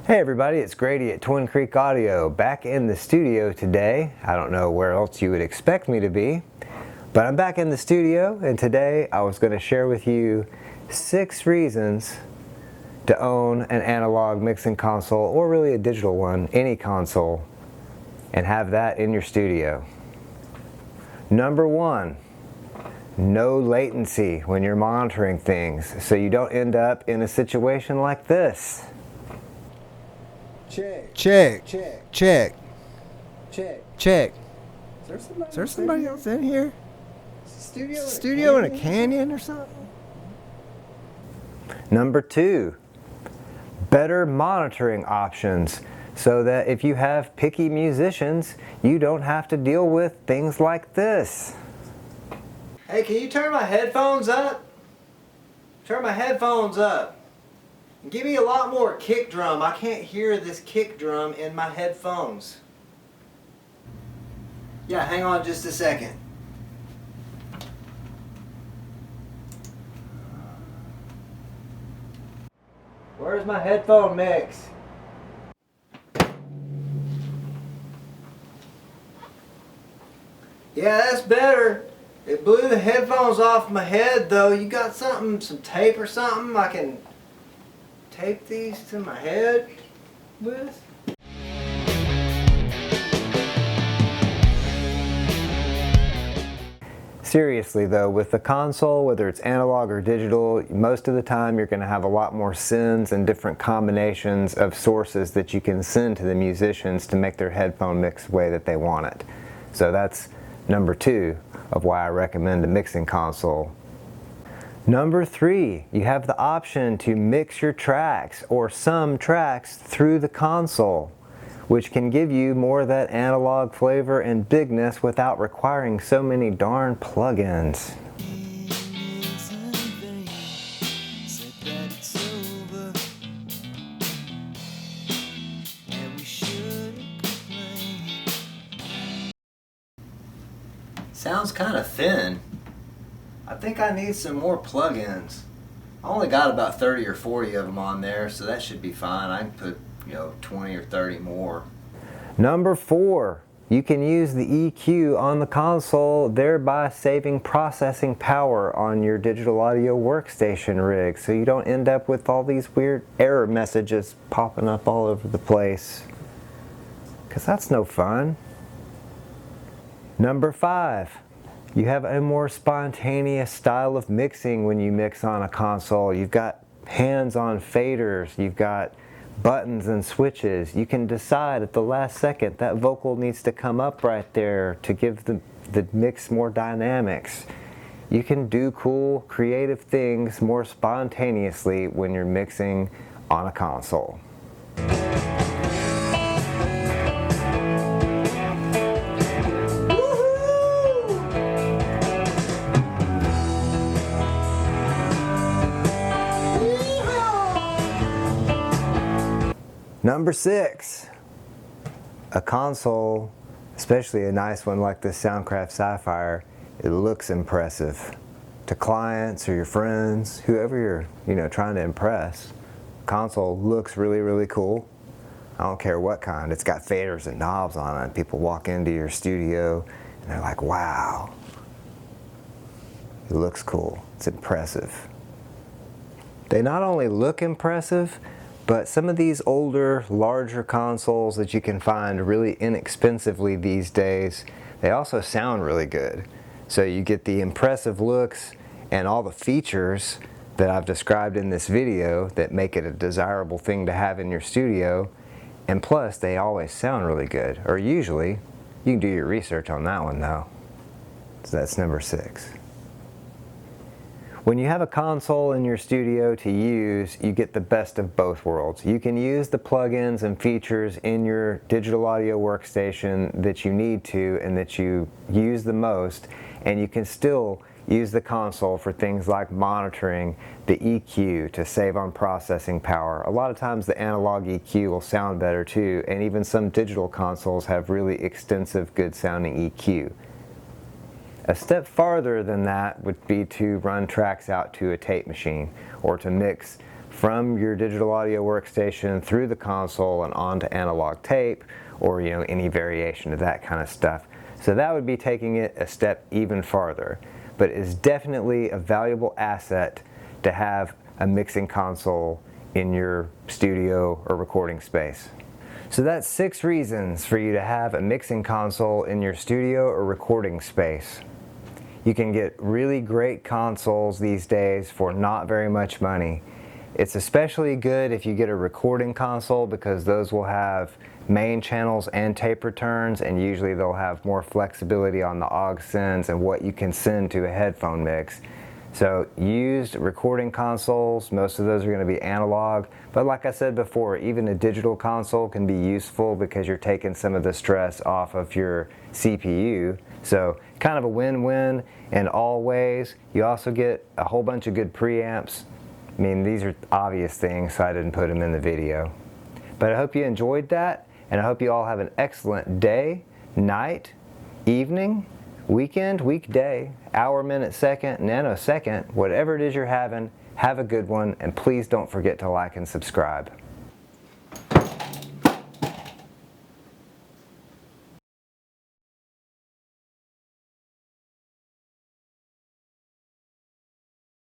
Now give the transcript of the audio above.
Hey everybody, it's Grady at Twin Creek Audio, back in the studio today. I don't know where else you would expect me to be, but I'm back in the studio, and today I was going to share with you 6 reasons to own an analog mixing console, or really a digital one, any console, and have that in your studio. Number 1, no latency when you're monitoring things, so you don't end up in a situation like this. Check. Check. Check. Check. Check. Check. Is there somebody else in here? Studio in a canyon or something? Number 2, better monitoring options so that if you have picky musicians, you don't have to deal with things like this. Hey, can you turn my headphones up? Turn my headphones up. Give me a lot more kick drum. I can't hear this kick drum in my headphones. Yeah, hang on just a second. Where's my headphone mix? Yeah, that's better. It blew the headphones off my head though. You got something, some tape or something I can tape these to my head with? Seriously though, with the console, whether it's analog or digital, most of the time you're going to have a lot more sends and different combinations of sources that you can send to the musicians to make their headphone mix the way that they want it. So that's number 2 of why I recommend a mixing console. Number 3, you have the option to mix your tracks or some tracks through the console, which can give you more of that analog flavor and bigness without requiring so many darn plugins. Sounds kind of thin. I think I need some more plugins. I only got about 30 or 40 of them on there, so that should be fine. I can put, 20 or 30 more. Number 4, you can use the EQ on the console, thereby saving processing power on your digital audio workstation rig, so you don't end up with all these weird error messages popping up all over the place, because that's no fun. Number 5, you have a more spontaneous style of mixing when you mix on a console. You've got hands-on faders, you've got buttons and switches. You can decide at the last second that vocal needs to come up right there to give the mix more dynamics. You can do cool, creative things more spontaneously when you're mixing on a console. Number 6, a console, especially a nice one like this Soundcraft Sapphire, it looks impressive to clients or your friends, whoever you're trying to impress. Console looks really, really cool. I don't care what kind. It's got faders and knobs on it. People walk into your studio and they're like, wow, it looks cool. It's impressive. They not only look impressive, but some of these older, larger consoles that you can find really inexpensively these days, they also sound really good. So you get the impressive looks and all the features that I've described in this video that make it a desirable thing to have in your studio, and plus they always sound really good, or usually. You can do your research on that one though. So that's number 6. When you have a console in your studio to use, you get the best of both worlds. You can use the plugins and features in your digital audio workstation that you need to and that you use the most, and you can still use the console for things like monitoring, the EQ to save on processing power. A lot of times the analog EQ will sound better too, and even some digital consoles have really extensive, good sounding EQ. A step farther than that would be to run tracks out to a tape machine or to mix from your digital audio workstation through the console and onto analog tape, or any variation of that kind of stuff. So that would be taking it a step even farther, but it's definitely a valuable asset to have a mixing console in your studio or recording space. So that's 6 reasons for you to have a mixing console in your studio or recording space. You can get really great consoles these days for not very much money. It's especially good if you get a recording console, because those will have main channels and tape returns, and usually they'll have more flexibility on the aux sends and what you can send to a headphone mix. So used recording consoles, most of those are going to be analog, but like I said before, even a digital console can be useful because you're taking some of the stress off of your CPU. So kind of a win-win in all ways. You also get a whole bunch of good preamps. I mean, these are obvious things, so I didn't put them in the video. But I hope you enjoyed that, and I hope you all have an excellent day, night, evening, weekend, weekday, hour, minute, second, nanosecond, whatever it is you're having. Have a good one, and please don't forget to like and subscribe.